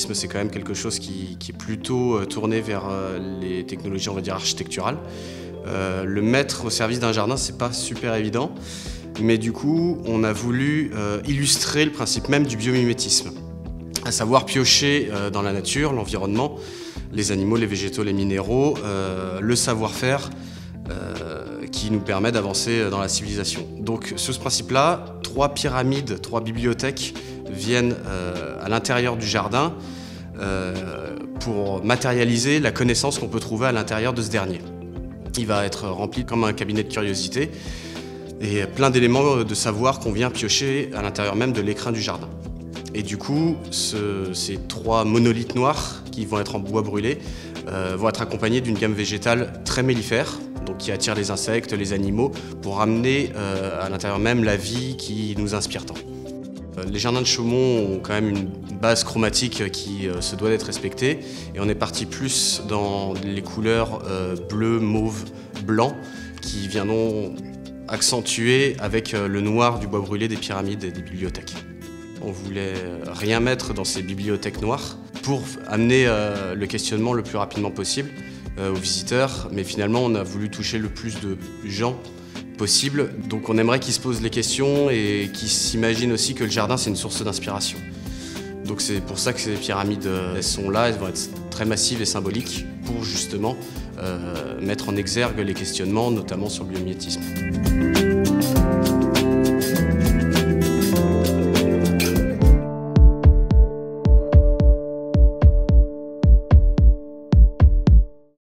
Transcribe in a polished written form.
biomimétisme, c'est quand même quelque chose qui est plutôt tourné vers les technologies, on va dire, architecturales. Le mettre au service d'un jardin, c'est pas super évident, mais du coup, on a voulu illustrer le principe même du biomimétisme, à savoir piocher dans la nature, l'environnement, les animaux, les végétaux, les minéraux, le savoir-faire qui nous permet d'avancer dans la civilisation. Donc sur ce principe-là, 3 pyramides, 3 bibliothèques viennent à l'intérieur du jardin pour matérialiser la connaissance qu'on peut trouver à l'intérieur de ce dernier. Il va être rempli comme un cabinet de curiosité et plein d'éléments de savoir qu'on vient piocher à l'intérieur même de l'écrin du jardin. Et du coup, ces 3 monolithes noirs qui vont être en bois brûlé vont être accompagnés d'une gamme végétale très mellifère, donc qui attire les insectes, les animaux, pour ramener à l'intérieur même la vie qui nous inspire tant. Les jardins de Chaumont ont quand même une base chromatique qui se doit d'être respectée, et on est parti plus dans les couleurs bleu, mauve, blanc, qui viendront accentuer avec le noir du bois brûlé des pyramides et des bibliothèques. On voulait rien mettre dans ces bibliothèques noires pour amener le questionnement le plus rapidement possible aux visiteurs, mais finalement on a voulu toucher le plus de gens possible. Donc on aimerait qu'ils se posent les questions et qu'ils s'imaginent aussi que le jardin c'est une source d'inspiration. Donc c'est pour ça que ces pyramides elles sont là, elles vont être très massives et symboliques pour justement mettre en exergue les questionnements, notamment sur le biomimétisme.